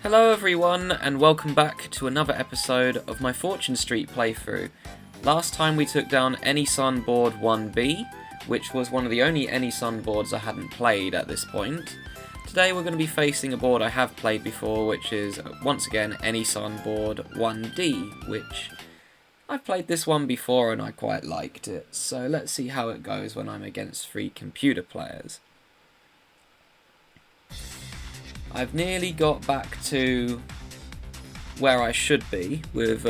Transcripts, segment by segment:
Hello everyone, and welcome back to another episode of my Fortune Street playthrough. Last time we took down Enne-San board 1B, which was one of the only Enne-San boards I hadn't played at this point. Today we're going to be facing a board I have played before, which is, once again, Enne-San board 1D, which I've played this one before and I quite liked it. So let's see how it goes when I'm against 3 computer players. I've nearly got back to where I should be with,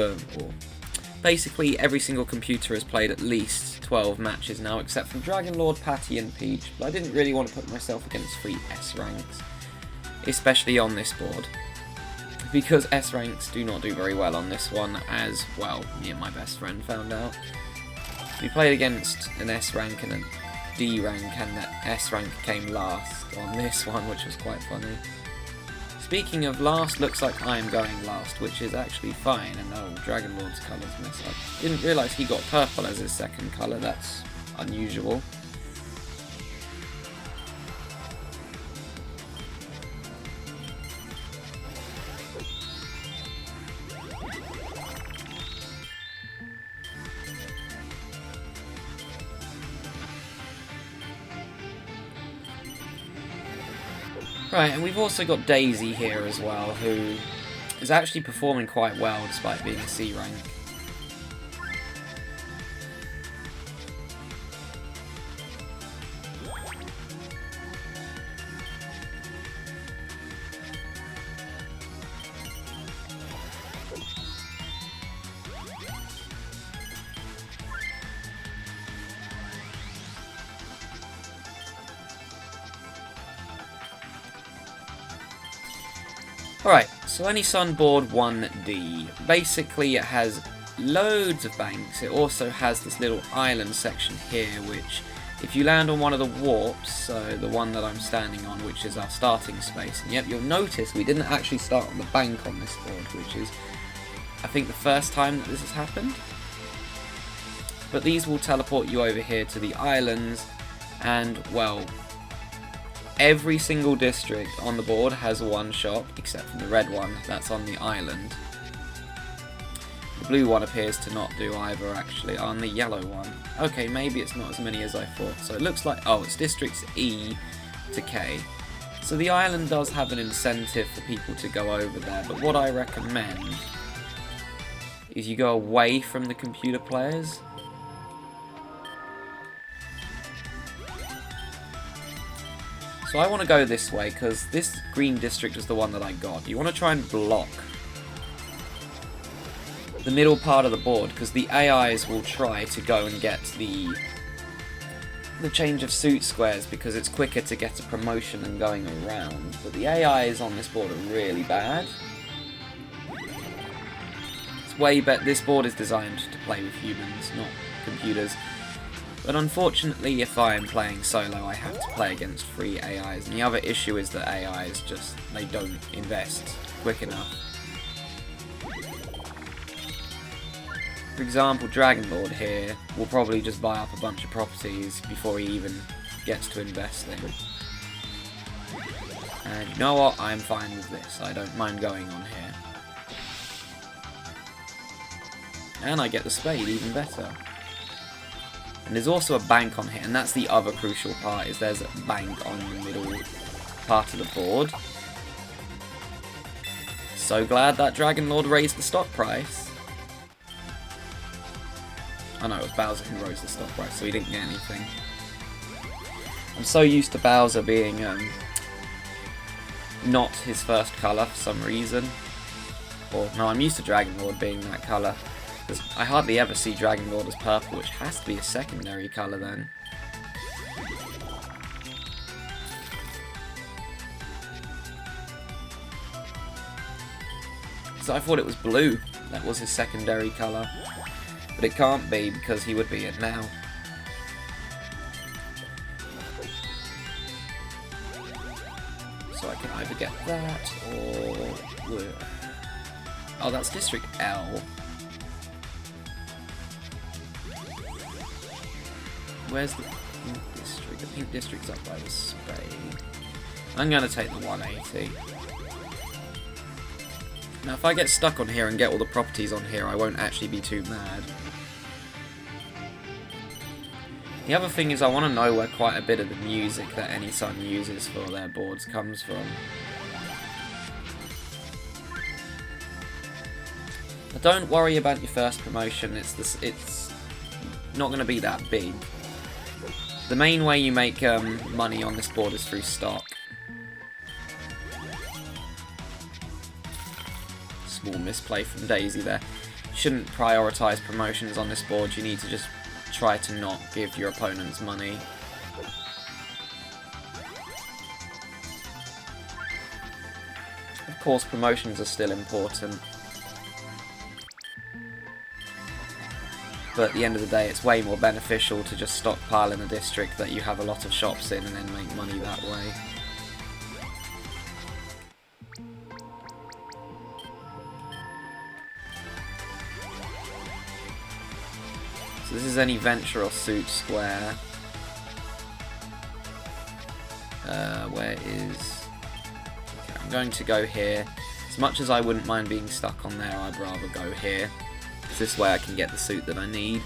basically every single computer has played at least 12 matches now, except for Dragonlord, Patty and Peach, but I didn't really want to put myself against 3 S ranks, especially on this board, because S ranks do not do very well on this one, as, well, me and my best friend found out. We played against an S rank and a D rank, and the S rank came last on this one, which was quite funny. Speaking of last, looks like I am going last, which is actually fine, and oh, Dragonlord's colours mess up. Didn't realise he got purple as his second colour, that's unusual. Right, and we've also got Daisy here as well, who is actually performing quite well despite being a C rank. Alright, so Enne-San board 1D. Basically it has loads of banks. It also has this little island section here, which if you land on one of the warps, so the one that I'm standing on, which is our starting space, and yep, you'll notice we didn't actually start on the bank on this board, which is, I think, the first time that this has happened. But these will teleport you over here to the islands, and, well, every single district on the board has one shop, except for the red one, that's on the island. The blue one appears to not do either, actually, on the yellow one. Okay, maybe it's not as many as I thought. So it looks like, oh, it's districts E to K. So the island does have an incentive for people to go over there, but what I recommend is you go away from the computer players. So I want to go this way, because this green district is the one that I got. You want to try and block the middle part of the board, because the AIs will try to go and get the change of suit squares, because it's quicker to get a promotion than going around. But the AIs on this board are really bad. It's way better. This board is designed to play with humans, not computers. But unfortunately, if I am playing solo, I have to play against 3 AIs, and the other issue is that AIs just, they don't invest quick enough. For example, Dragonlord here will probably just buy up a bunch of properties before he even gets to investing. And you know what, I'm fine with this, I don't mind going on here. And I get the spade, even better. And there's also a bank on here, and that's the other crucial part, is there's a bank on the middle part of the board. So glad that Dragonlord raised the stock price. Oh no, it was Bowser who raised the stock price, so he didn't get anything. I'm so used to Bowser being not his first colour for some reason. Or, no, I'm used to Dragonlord being that colour. I hardly ever see Dragonlord as purple, which has to be a secondary colour then. So I thought it was blue, that was his secondary colour. But it can't be, because he would be it now. So I can either get that, or... oh, that's District L. Where's the pink district? The pink district's up by the spade. I'm going to take the 180. Now if I get stuck on here and get all the properties on here, I won't actually be too mad. The other thing is I want to know where quite a bit of the music that Enne-San uses for their boards comes from. But don't worry about your first promotion, it's not going to be that big. The main way you make money on this board is through stock. Small misplay from Daisy there. You shouldn't prioritise promotions on this board, you need to just try to not give your opponents money. Of course, promotions are still important. But at the end of the day, it's way more beneficial to just stockpile in a district that you have a lot of shops in and then make money that way. So this is any venture or suit square. Where is... Okay, I'm going to go here. As much as I wouldn't mind being stuck on there, I'd rather go here. Because this way I can get the suit that I need.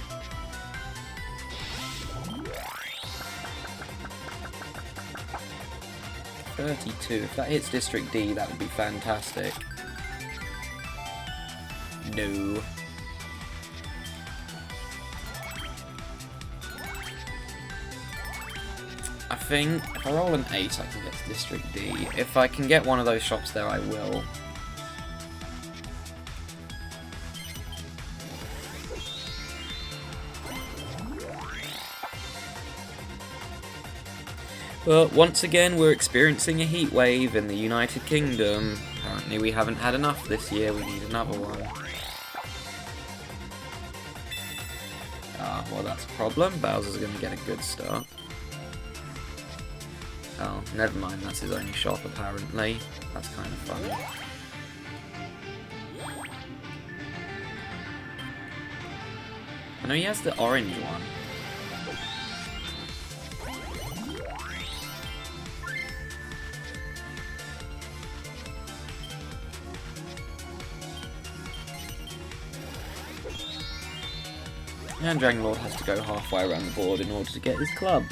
$32. If that hits District D, that would be fantastic. No. I think if I roll an 8, I can get to District D. If I can get one of those shops there, I will. But once again, we're experiencing a heat wave in the United Kingdom. Apparently we haven't had enough this year, we need another one. Ah, well that's a problem. Bowser's going to get a good start. Oh, never mind, that's his only shop apparently. That's kind of funny. I know he has the orange one. And Dragonlord has to go halfway around the board in order to get his club.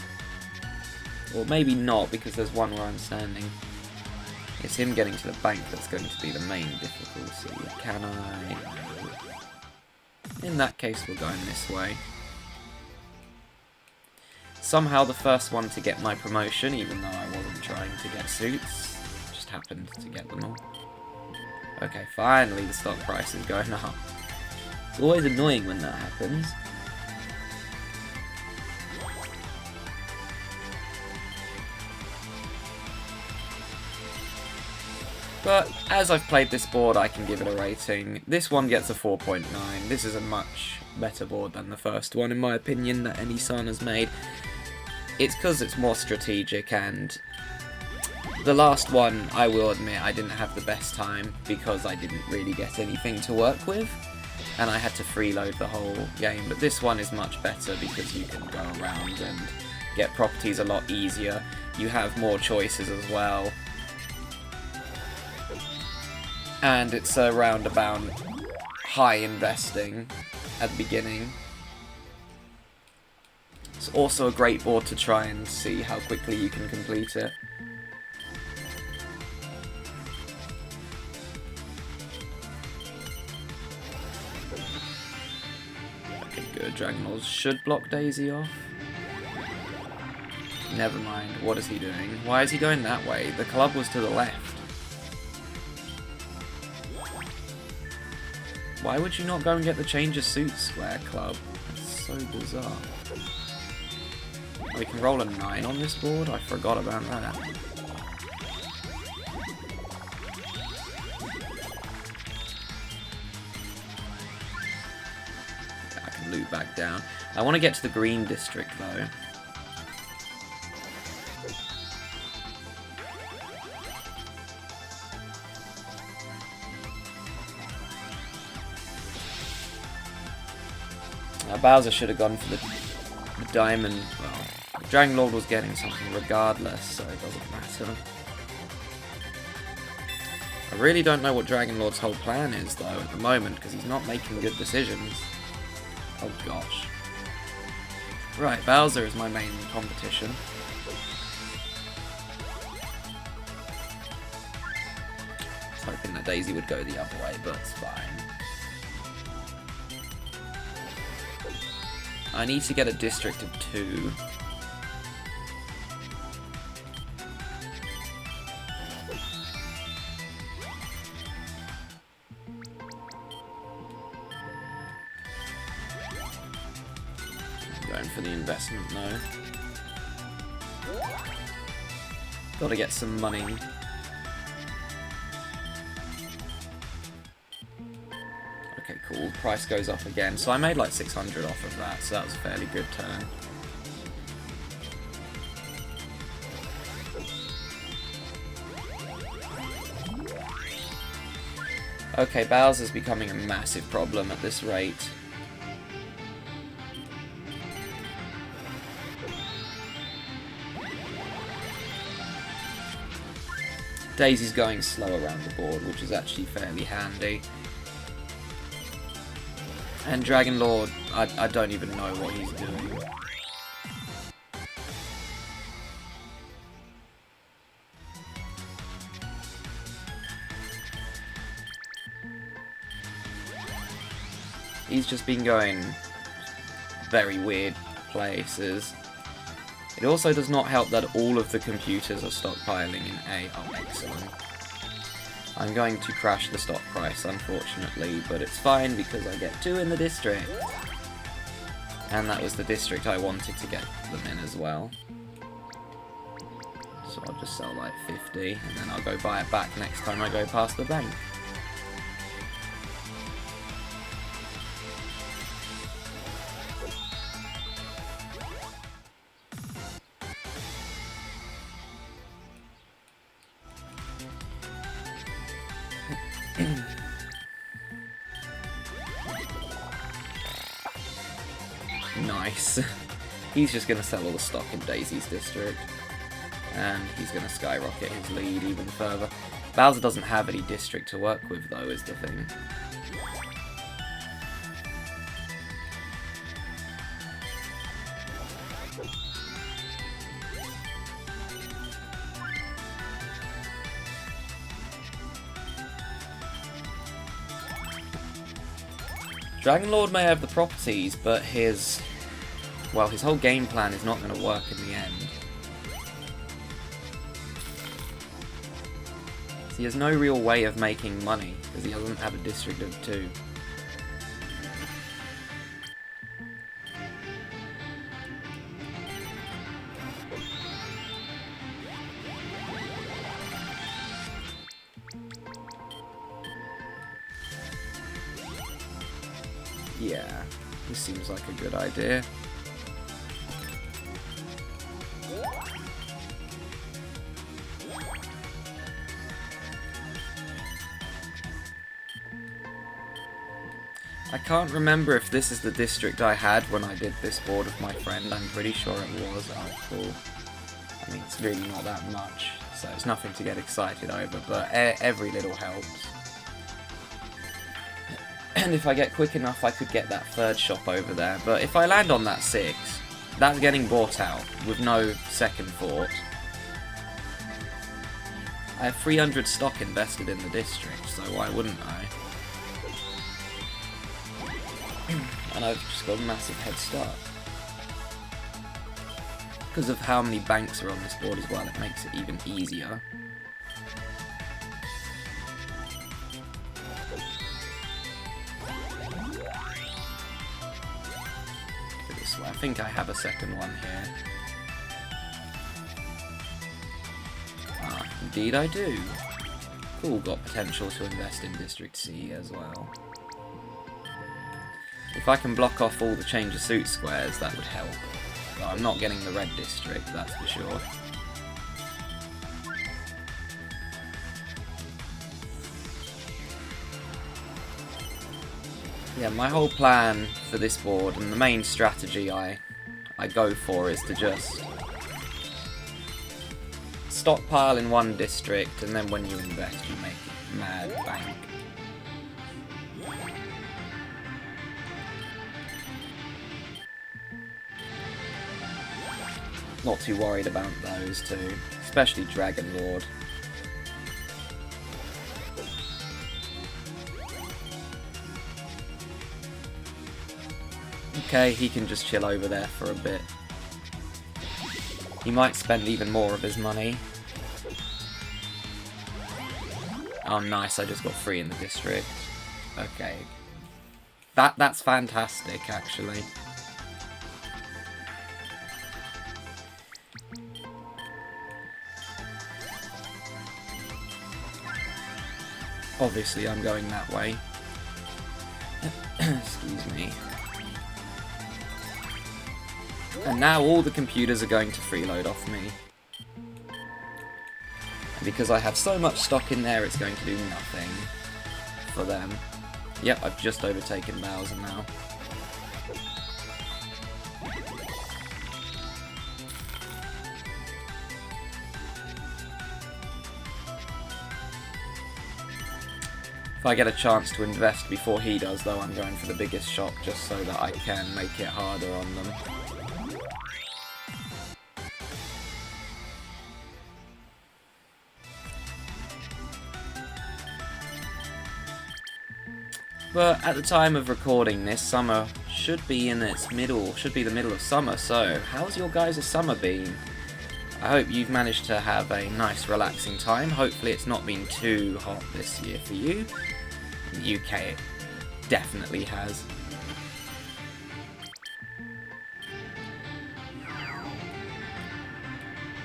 Or maybe not, because there's one where I'm standing. It's him getting to the bank that's going to be the main difficulty. Can I? In that case, we're going this way. Somehow the first one to get my promotion, even though I wasn't trying to get suits, just happened to get them all. Okay, finally the stock price is going up. It's always annoying when that happens. But as I've played this board, I can give it a rating. This one gets a 4.9. This is a much better board than the first one, in my opinion, that Enne-San has made. It's because it's more strategic, and the last one, I will admit, I didn't have the best time because I didn't really get anything to work with, and I had to freeload the whole game. But this one is much better because you can go around and get properties a lot easier. You have more choices as well. And it's a roundabout high investing at the beginning. It's also a great board to try and see how quickly you can complete it. Okay, good. Dragonlord should block Daisy off. Never mind. What is he doing? Why is he going that way? The club was to the left. Why would you not go and get the change of suits square club? That's so bizarre. We can roll a 9 on this board? I forgot about that. Yeah, I can loot back down. I want to get to the green district though. Bowser should have gone for the diamond. Well, Dragonlord was getting something regardless, so it doesn't matter. I really don't know what Dragonlord's whole plan is, though, at the moment, because he's not making good decisions. Oh, gosh. Right, Bowser is my main competition. I was hoping that Daisy would go the other way, but it's fine. I need to get a district of 2. Going for the investment though. Gotta get some money. Okay, cool. Price goes up again. So I made like 600 off of that, so that was a fairly good turn. Okay, Bowser's becoming a massive problem at this rate. Daisy's going slow around the board, which is actually fairly handy. And Dragonlord, I don't even know what he's doing. He's just been going very weird places. It also does not help that all of the computers are stockpiling in A. Oh, excellent. I'm going to crash the stock price, unfortunately, but it's fine because I get 2 in the district. And that was the district I wanted to get them in as well. So I'll just sell like 50, and then I'll go buy it back next time I go past the bank. Nice. He's just going to sell all the stock in Daisy's district. And he's going to skyrocket his lead even further. Bowser doesn't have any district to work with, though, is the thing. Dragonlord may have the properties, but his whole game plan is not going to work in the end. So he has no real way of making money, because he doesn't have a district of 2. Yeah, this seems like a good idea. I can't remember if this is the district I had when I did this board with my friend. I'm pretty sure it was. Oh, cool. I mean, it's really not that much, so it's nothing to get excited over, but every little helps. And if I get quick enough, I could get that 3rd shop over there. But if I land on that 6, that's getting bought out with no second thought. I have 300 stock invested in the district, so why wouldn't I? And I've just got a massive head start. Because of how many banks are on this board as well, it makes it even easier. I think I have a second one here. Ah, indeed I do. Cool, got potential to invest in District C as well. If I can block off all the change of suit squares, that would help. But I'm not getting the red district, that's for sure. Yeah, my whole plan for this board, and the main strategy I go for, is to just stockpile in one district, and then when you invest, you make mad bank. Not too worried about those two, especially Dragonlord. Okay, he can just chill over there for a bit. He might spend even more of his money. Oh nice, I just got 3 in the district. Okay. That's fantastic, actually. Obviously, I'm going that way. Excuse me. And now all the computers are going to freeload off me. And because I have so much stock in there, it's going to do nothing for them. Yep, I've just overtaken Bowser now. If I get a chance to invest before he does, though, I'm going for the biggest shot just so that I can make it harder on them. But at the time of recording this, summer should be in its middle, should be the middle of summer, so how's your guys' summer been? I hope you've managed to have a nice relaxing time. Hopefully it's not been too hot this year for you. In the UK it definitely has.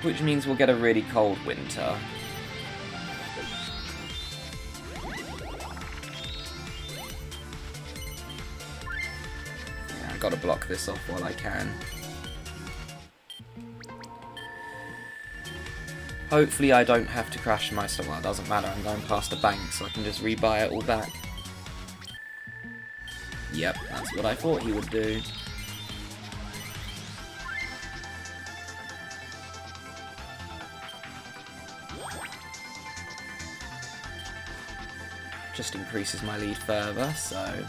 Which means we'll get a really cold winter. Yeah, I've got to block this off while I can. Hopefully I don't have to crash my stuff. Well, it doesn't matter, I'm going past the bank, so I can just rebuy it all back. Yep, that's what I thought he would do. Just increases my lead further, so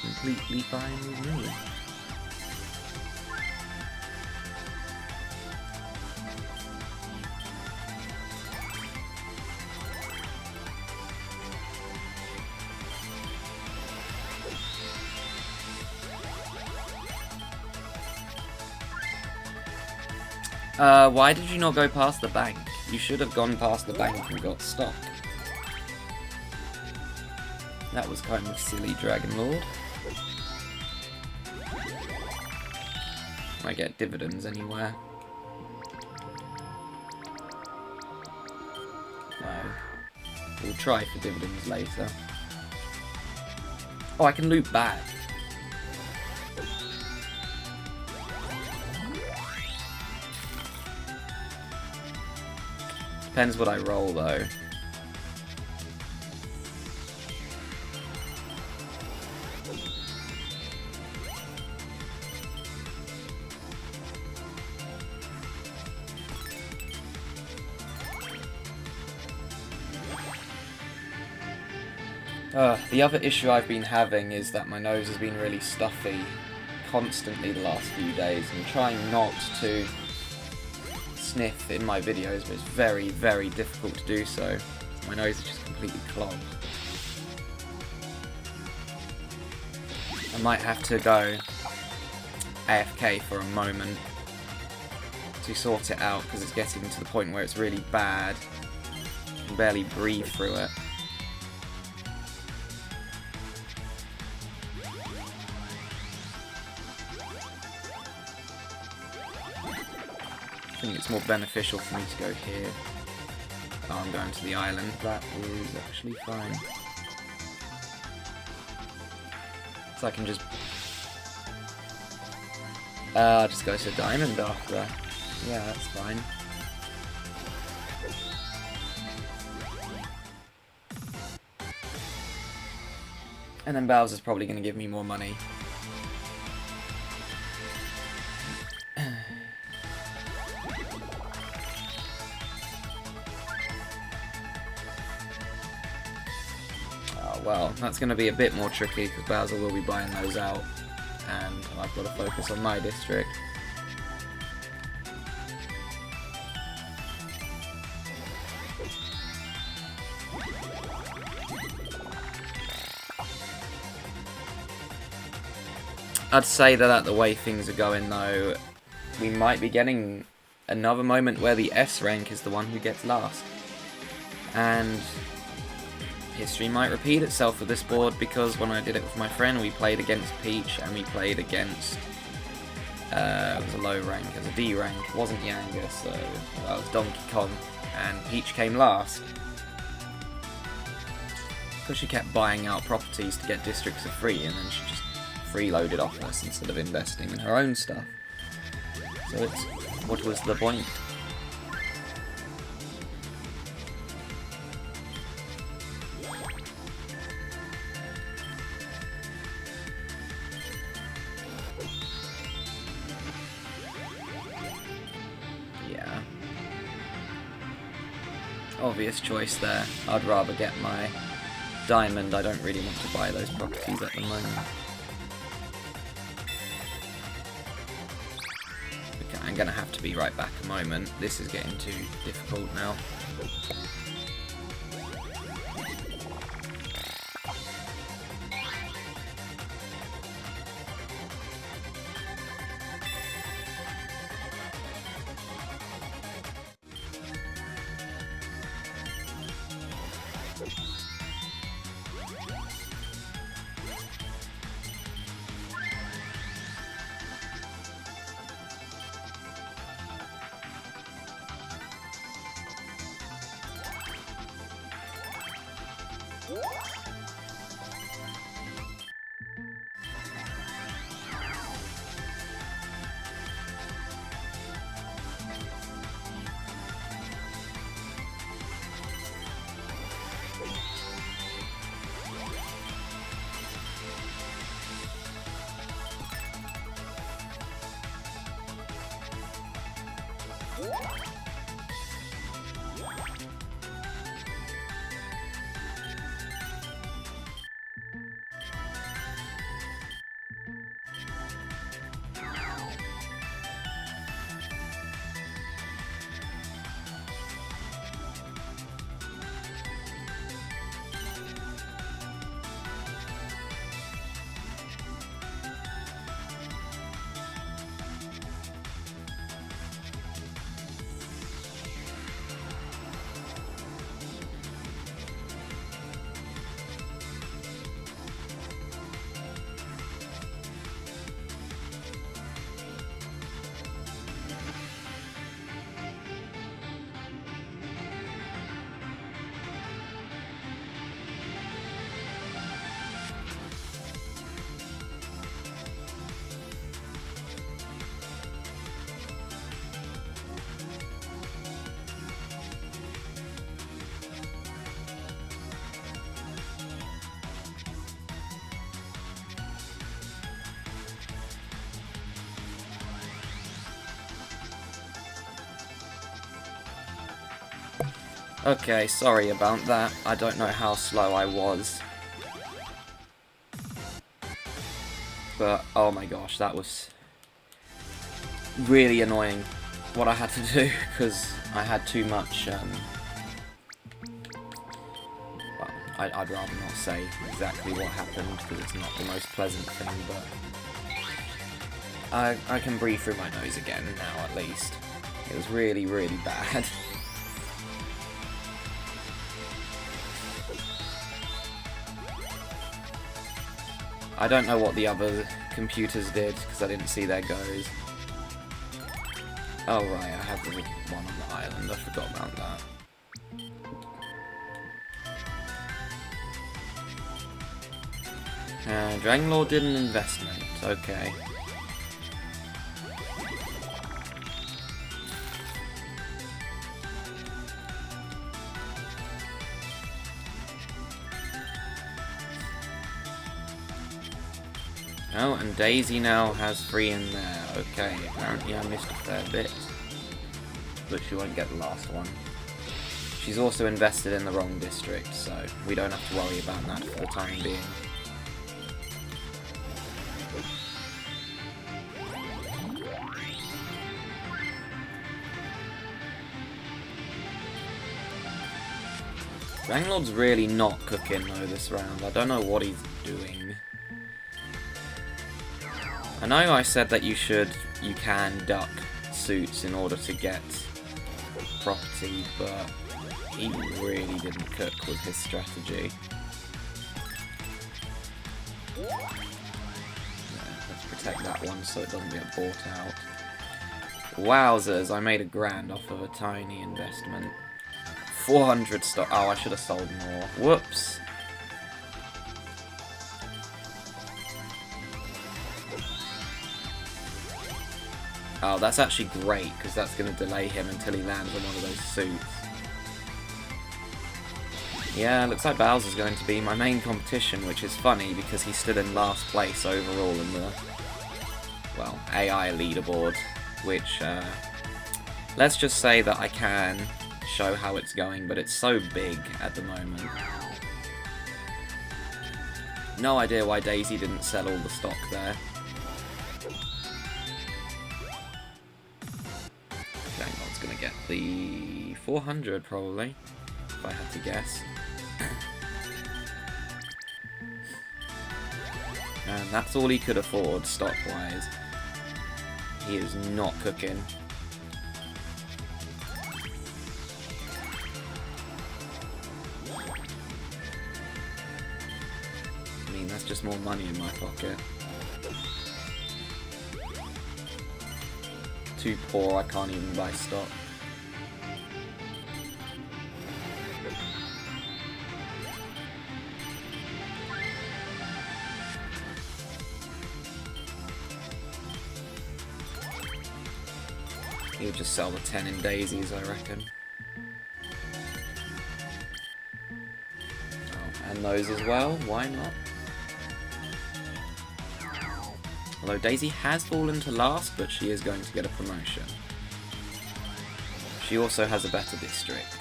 completely fine with me. Why did you not go past the bank? You should have gone past the bank and got stock. That was kind of silly, Dragonlord. Might get dividends anywhere. No. We'll try for dividends later. Oh, I can loop back. Depends what I roll, though. The other issue I've been having is that my nose has been really stuffy constantly the last few days. I'm trying not to sniff in my videos, but it's very, very difficult to do so. My nose is just completely clogged. I might have to go AFK for a moment to sort it out, because it's getting to the point where it's really bad. I can barely breathe through it. I think it's more beneficial for me to go here. Oh, I'm going to the island. That is actually fine. So I can just... just go to diamond after. Yeah, that's fine. And then Bowser's probably going to give me more money. well, that's going to be a bit more tricky because Bowser will be buying those out, and I've got to focus on my district. I'd say that the way things are going though, we might be getting another moment where the S rank is the one who gets last. And history might repeat itself with this board, because when I did it with my friend, we played against Peach and we played against, it was a low rank, it was a D rank, it wasn't Yanga, so that was Donkey Kong, and Peach came last. Because she kept buying out properties to get districts for free, and then she just freeloaded off us instead of investing in her own stuff. So it's, what was the point? Yeah. Obvious choice there. I'd rather get my diamond. I don't really want to buy those properties at the moment. Okay, I'm gonna have to be right back a moment. This is getting too difficult now. Okay, sorry about that. I don't know how slow I was. But, oh my gosh, that was really annoying what I had to do, because I had too much, well, I'd rather not say exactly what happened, because it's not the most pleasant thing, but I can breathe through my nose again now, at least. It was really, really bad. I don't know what the other computers did, because I didn't see their goes. Oh right, I have the one on the island, I forgot about that. Dragonlord did an investment, okay. Oh, and Daisy now has 3 in there. Okay, apparently I missed a fair bit. But she won't get the last one. She's also invested in the wrong district, so we don't have to worry about that for the time being. Dragonlord's really not cooking though this round. I don't know what he's doing. I know I said that you can duck suits in order to get property, but he really didn't cook with his strategy. Yeah, let's protect that one so it doesn't get bought out. Wowzers, I made a grand off of a tiny investment. 400 stock. Oh, I should have sold more. Whoops. Oh, that's actually great, because that's going to delay him until he lands on one of those suits. Yeah, looks like Bowser's going to be my main competition, which is funny, because he stood in last place overall in the, well, AI leaderboard, which, let's just say that I can show how it's going, but it's so big at the moment. No idea why Daisy didn't sell all the stock there. Dragonlord's gonna get the 400 probably, if I had to guess. And that's all he could afford stock-wise. He is not cooking. That's just more money in my pocket. Too poor, I can't even buy stock. He'll just sell the 10 in daisies, I reckon. Oh, and those as well, why not? Although Daisy has fallen to last, but she is going to get a promotion. She also has a better district.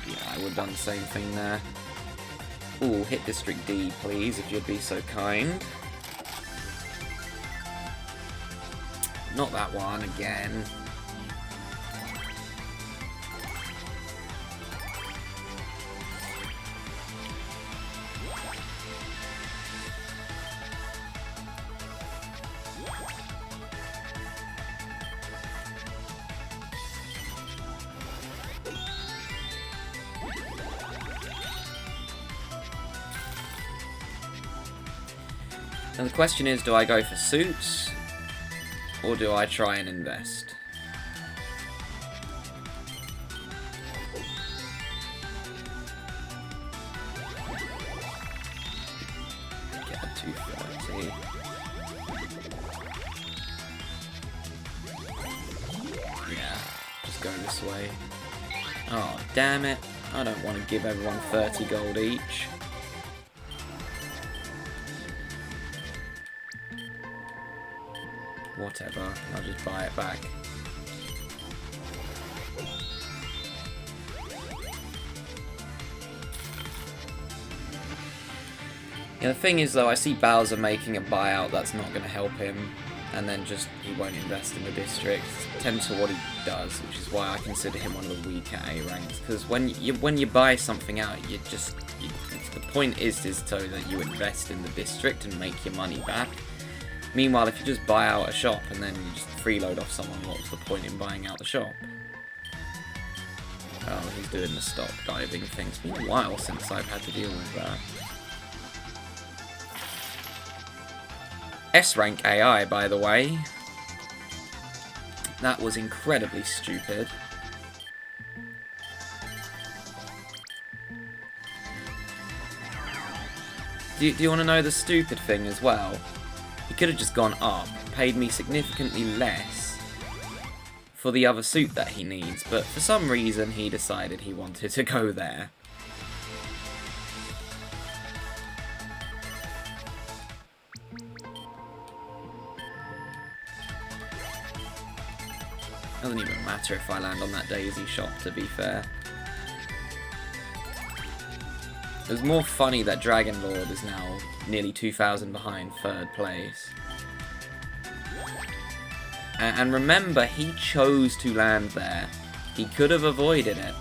Yeah, I would have done the same thing there. Ooh, hit District D, please, if you'd be so kind. Not that one again. And the question is, do I go for suits? Or do I try and invest? Get a 230. Yeah, just go this way. Oh, damn it. I don't want to give everyone 30 gold each. Whatever, I'll just buy it back. Yeah, the thing is though, I see Bowser making a buyout that's not going to help him, and then just he won't invest in the district. Tends to what he does, which is why I consider him one of the weaker A ranks. Because when you buy something out, the point is so that you invest in the district and make your money back. Meanwhile, if you just buy out a shop and then you just freeload off someone, what's the point in buying out the shop? Oh, he's doing the stock diving thing. It's been a while since I've had to deal with that. S-rank AI, by the way. That was incredibly stupid. Do you want to know the stupid thing as well? He could have just gone up, paid me significantly less for the other suit that he needs, but for some reason he decided he wanted to go there. Doesn't even matter if I land on that daisy shop, to be fair. It was more funny that Dragonlord is now nearly 2,000 behind 3rd place. And remember, he chose to land there. He could have avoided it.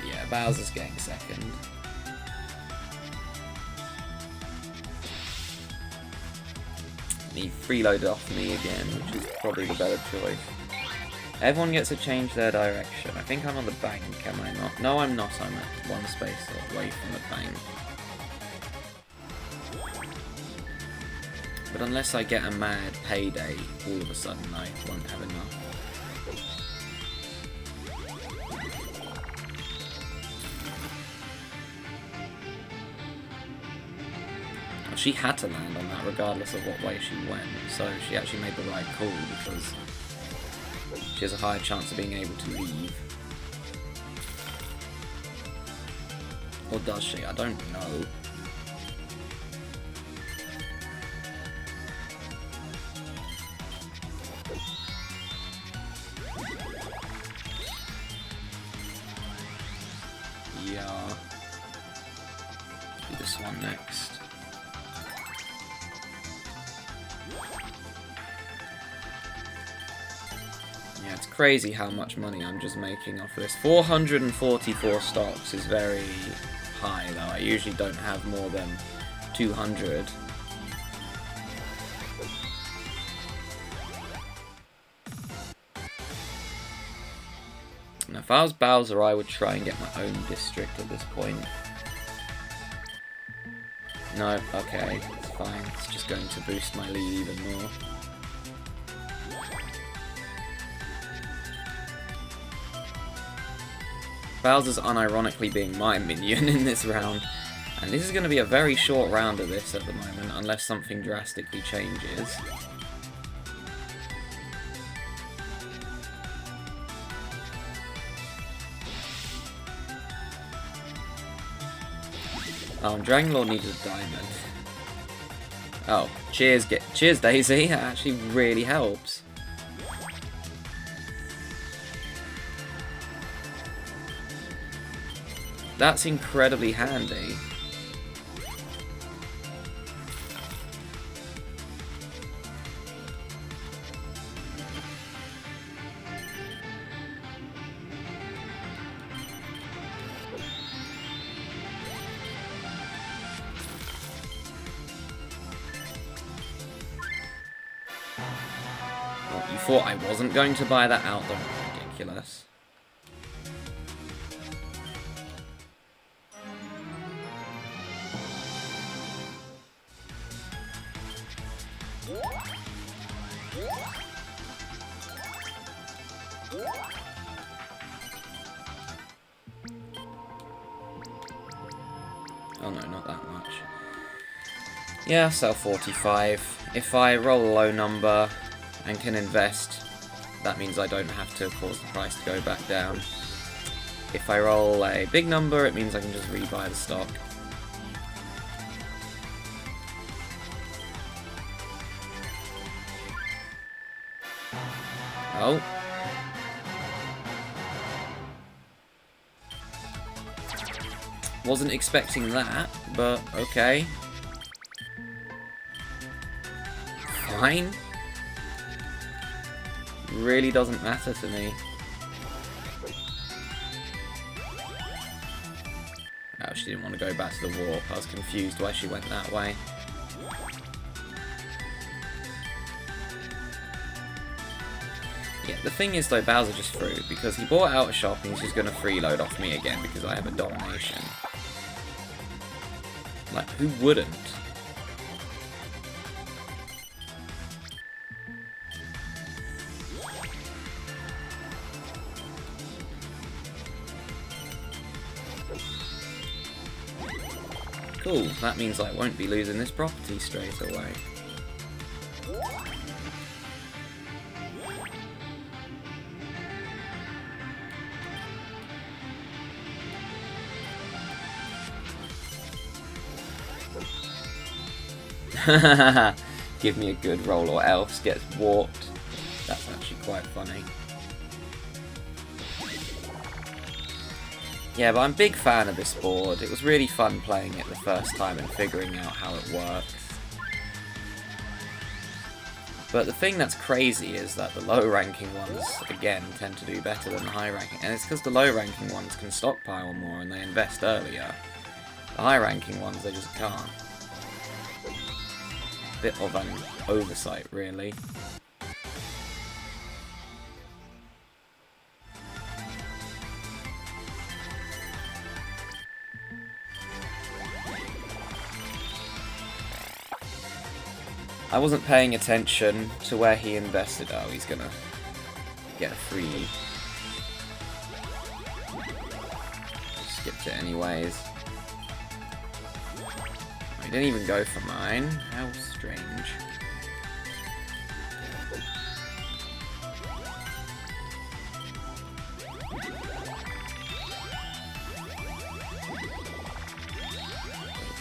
Yeah, Bowser's getting 2nd. He freeloaded off me again, which is probably the better choice. Everyone gets to change their direction. I think I'm on the bank, am I not? No, I'm not. I'm at 1 space away from the bank. But unless I get a mad payday, all of a sudden I won't have enough. Well, she had to land on that regardless of what way she went, so she actually made the right call because she has a higher chance of being able to leave. Or does she? I don't know. Yeah. Do this one next. Yeah, it's crazy how much money I'm just making off of this. 444 stocks is very high, though. I usually don't have more than 200. Now, if I was Bowser, I would try and get my own district at this point. No, okay, it's fine. It's just going to boost my lead even more. Bowser's unironically being my minion in this round. And this is going to be a very short round of this at the moment, unless something drastically changes. Oh, and Dragonlord needed a diamond. Oh, cheers Daisy, that actually really helps. That's incredibly handy. What, you thought I wasn't going to buy that out? Don't be ridiculous. Oh no, not that much. Yeah, sell 45. If I roll a low number and can invest, that means I don't have to cause the price to go back down. If I roll a big number, it means I can just rebuy the stock. Oh. Wasn't expecting that, but okay. Fine. Really doesn't matter to me. Oh, she didn't want to go back to the warp. I was confused why she went that way. Yeah, the thing is though, Bowser just threw, because he bought out a shop and he's just going to freeload off me again because I have a domination. Like, who wouldn't? Cool, that means I won't be losing this property straight away. Give me a good roll or else gets warped. That's actually quite funny. Yeah, but I'm a big fan of this board. It was really fun playing it the first time and figuring out how it works. But the thing that's crazy is that the low-ranking ones, again, tend to do better than the high-ranking. And it's because the low-ranking ones can stockpile more and they invest earlier. The high-ranking ones, they just can't. Bit of an oversight, really. I wasn't paying attention to where he invested. Oh, he's gonna get a free. Skipped it anyways. He didn't even go for mine. How strange. Don't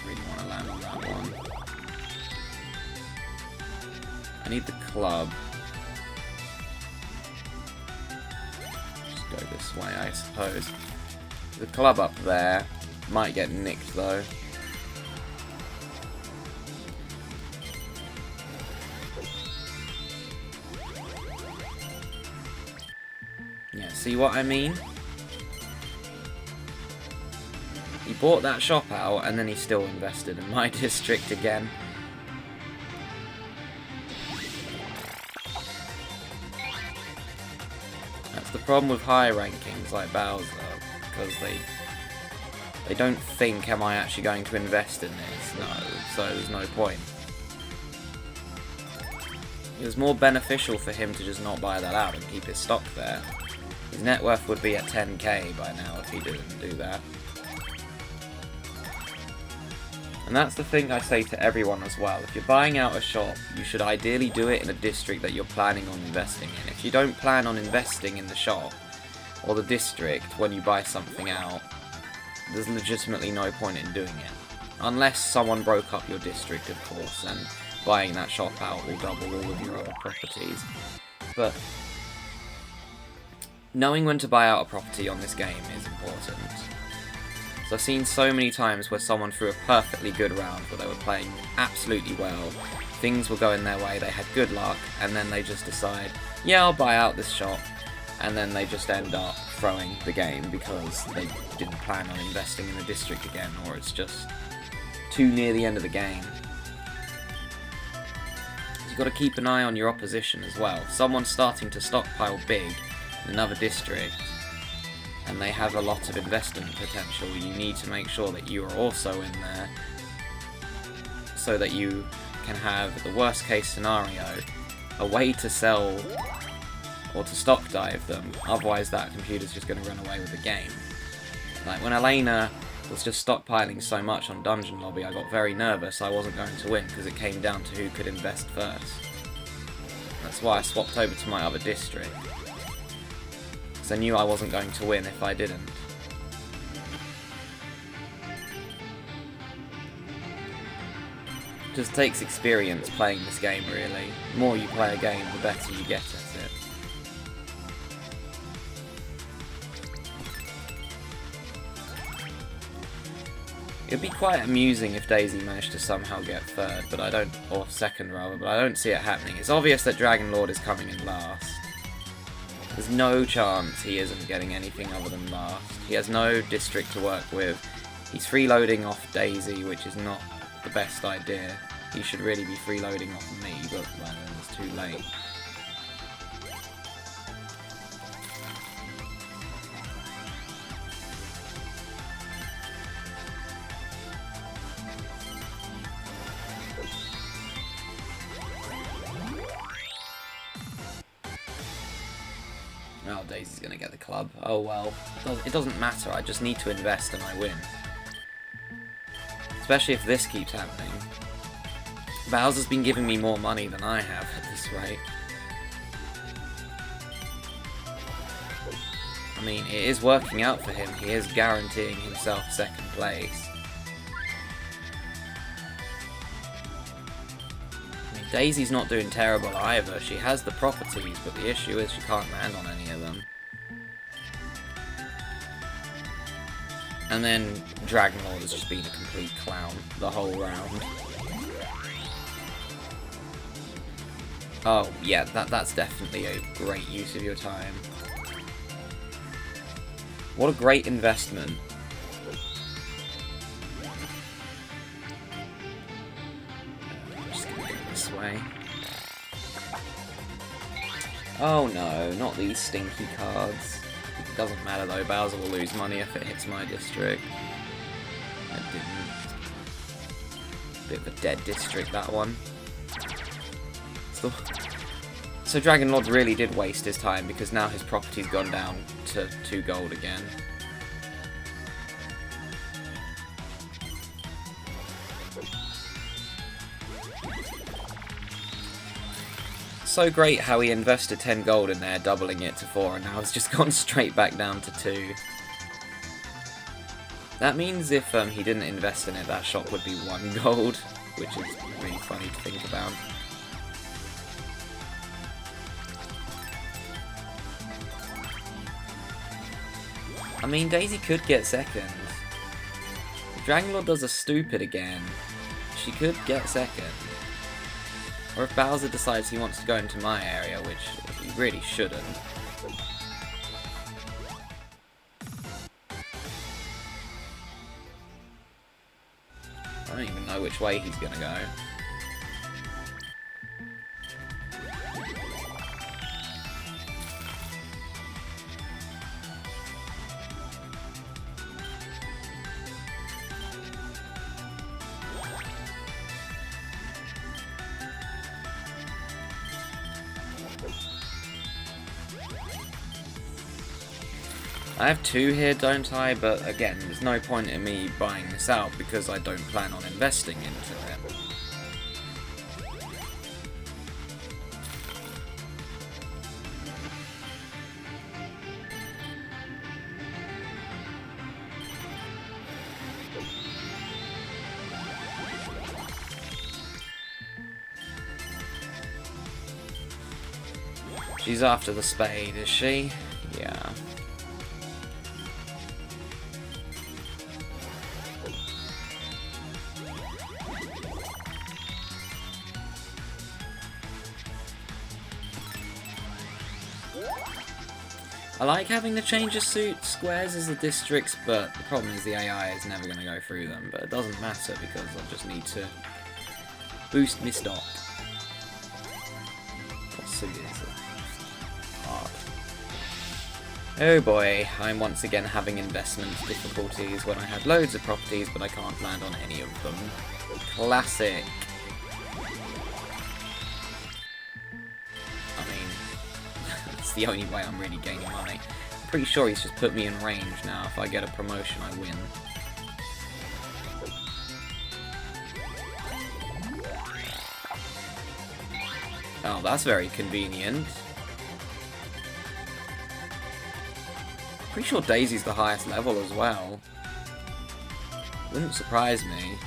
really want to land on that one. I need the club. Just go this way, I suppose. The club up there might get nicked though. Yeah, see what I mean? He bought that shop out and then he still invested in my district again. That's the problem with high rankings like Bowser, because they don't think, am I actually going to invest in this? No, so there's no point. It was more beneficial for him to just not buy that out and keep his stock there. His net worth would be at 10k by now if he didn't do that. And that's the thing I say to everyone as well. If you're buying out a shop, you should ideally do it in a district that you're planning on investing in. If you don't plan on investing in the shop or the district when you buy something out, there's legitimately no point in doing it. Unless someone broke up your district, of course, and buying that shop out will double all of your other properties. But knowing when to buy out a property on this game is important. So I've seen so many times where someone threw a perfectly good round where they were playing absolutely well, things were going their way, they had good luck, and then they just decide, yeah, I'll buy out this shop, and then they just end up throwing the game because they didn't plan on investing in the district again, or it's just too near the end of the game. You've got to keep an eye on your opposition as well. If someone's starting to stockpile big in another district, and they have a lot of investment potential, you need to make sure that you are also in there so that you can have, the worst case scenario, a way to sell or to stock dive them, otherwise that computer's just going to run away with the game. Like when Elena was just stockpiling so much on Dungeon Lobby, I got very nervous I wasn't going to win because it came down to who could invest first. That's why I swapped over to my other district. Because I knew I wasn't going to win if I didn't. It just takes experience playing this game, really. The more you play a game, the better you get at it. It'd be quite amusing if Daisy managed to somehow get third, but I don't, or second rather, but I don't see it happening. It's obvious that Dragonlord is coming in last. There's no chance he isn't getting anything other than last. He has no district to work with. He's freeloading off Daisy, which is not the best idea. He should really be freeloading off me, but well, it's too late. Oh, Daisy's gonna get the club. Oh well. It doesn't matter, I just need to invest and I win. Especially if this keeps happening. Bowser's been giving me more money than I have at this rate. I mean, it is working out for him. He is guaranteeing himself second place. Daisy's not doing terrible either. She has the properties, but the issue is she can't land on any of them. And then Dragonlord has just been a complete clown the whole round. Oh, yeah, that's definitely a great use of your time. What a great investment. Just gonna go this way. Oh no, not these stinky cards. It doesn't matter though, Bowser will lose money if it hits my district. It didn't. Bit of a dead district, that one. So Dragonlord really did waste his time because now his property's gone down to 2 gold again. So great how he invested 10 gold in there, doubling it to 4, and now it's just gone straight back down to 2. That means if he didn't invest in it, that shop would be 1 gold, which is really funny to think about. I mean, Daisy could get second. If Dragonlord does a stupid again, she could get second. Or if Bowser decides he wants to go into my area, which he really shouldn't. I don't even know which way he's gonna go. I have 2 here, don't I? But again, there's no point in me buying this out because I don't plan on investing into it. She's after the spade, is she? Yeah. I like having the change of suit squares as the districts, but the problem is the AI is never going to go through them. But it doesn't matter because I just need to boost my stock. What suit is it? Hard. Oh boy, I'm once again having investment difficulties when I had loads of properties, but I can't land on any of them. Classic. The only way I'm really gaining money. I'm pretty sure he's just put me in range now. If I get a promotion, I win. Oh, that's very convenient. Pretty sure Daisy's the highest level as well. Wouldn't surprise me.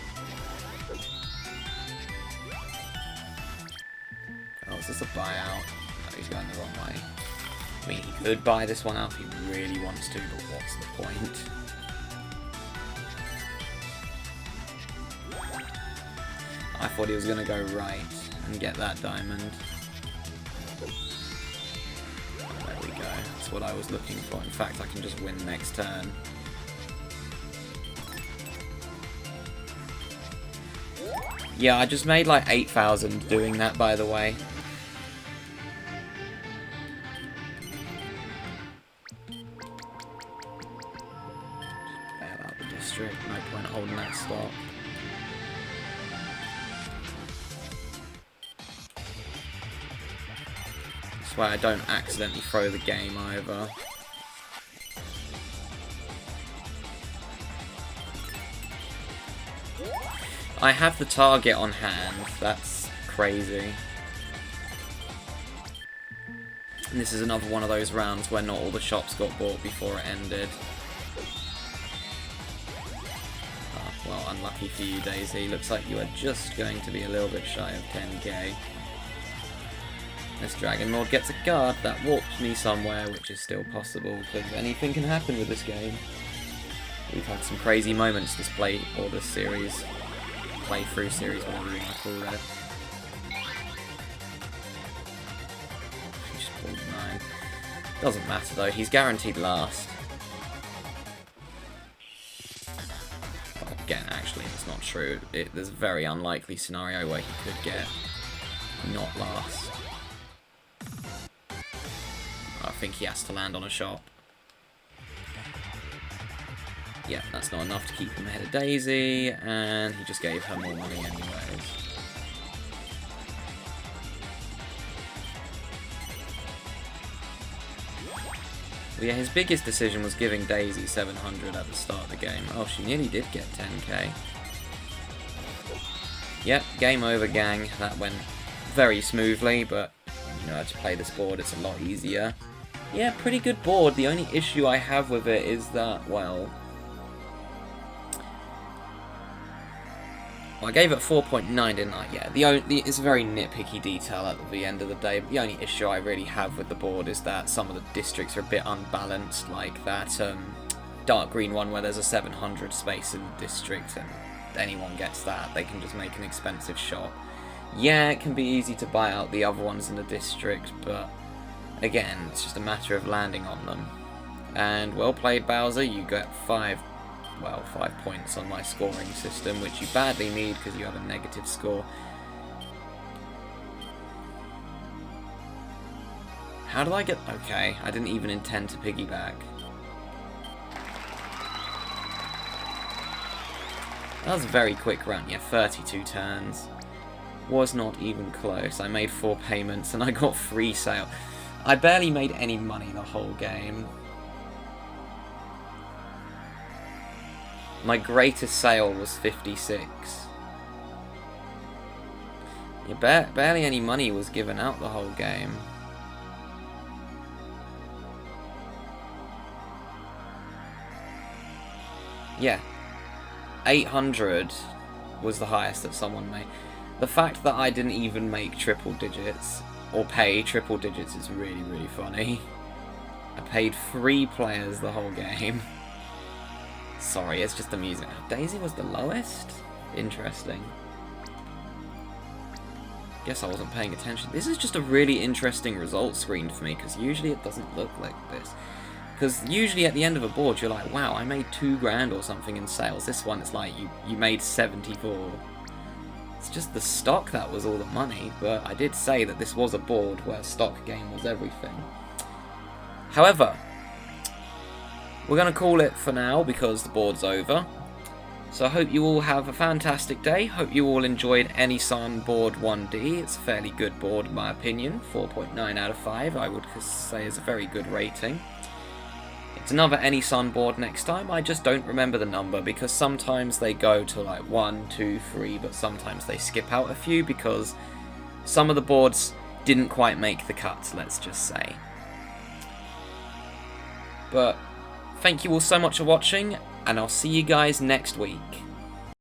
Oh, is this a buyout? No, he's going the wrong way. I mean, he could buy this one out if he really wants to, but what's the point? I thought he was going to go right and get that diamond. There we go, that's what I was looking for. In fact, I can just win next turn. Yeah, I just made like 8,000 doing that, by the way. No point holding that stock. That's why I don't accidentally throw the game either. I have the target on hand. That's crazy. And this is another one of those rounds where not all the shops got bought before it ended. Well, unlucky for you, Daisy. Looks like you are just going to be a little bit shy of 10k. This Dragonlord gets a guard that warps me somewhere, which is still possible, because anything can happen with this game. We've had some crazy moments this this series. Playthrough series, whatever you want to call it. Just pulled 9. Doesn't matter though, he's guaranteed last. Well, again, actually, it's not true. There's a very unlikely scenario where he could get not last. I think he has to land on a shop. Yeah, that's not enough to keep him ahead of Daisy, and he just gave her more money anyways. But yeah, his biggest decision was giving Daisy 700 at the start of the game. Oh, she nearly did get 10k. Yep, game over, gang. That went very smoothly, but you know how to play this board, it's a lot easier. Yeah, pretty good board. The only issue I have with it is that, well, I gave it 4.9, didn't I? Yeah, it's a very nitpicky detail at the end of the day. But the only issue I really have with the board is that some of the districts are a bit unbalanced, like that dark green one where there's a 700 space in the district, and anyone gets that, they can just make an expensive shop. Yeah, it can be easy to buy out the other ones in the district, but again, it's just a matter of landing on them. And well played, Bowser. You get 5 points on my scoring system, which you badly need because you have a negative score. How did I get... Okay, I didn't even intend to piggyback. That was a very quick run. Yeah, 32 turns. Was not even close. I made 4 payments and I got free sale. I barely made any money the whole game. My greatest sale was 56. Yeah, barely any money was given out the whole game. Yeah. 800 was the highest that someone made. The fact that I didn't even make triple digits, or pay triple digits, is really, really funny. I paid 3 players the whole game. Sorry, it's just amusing. Daisy was the lowest? Interesting. Guess I wasn't paying attention. This is just a really interesting result screen for me, because usually it doesn't look like this. Because usually at the end of a board, you're like, wow, I made 2 grand or something in sales. This one, it's like, you made 74. It's just the stock that was all the money, but I did say that this was a board where stock game was everything. However, we're going to call it for now because the board's over. So I hope you all have a fantastic day. Hope you all enjoyed Enne-San board 1D. It's a fairly good board in my opinion. 4.9 out of 5 I would say is a very good rating. It's another Enne-San board next time. I just don't remember the number because sometimes they go to like 1, 2, 3, but sometimes they skip out a few because some of the boards didn't quite make the cut, let's just say. But thank you all so much for watching, and I'll see you guys next week.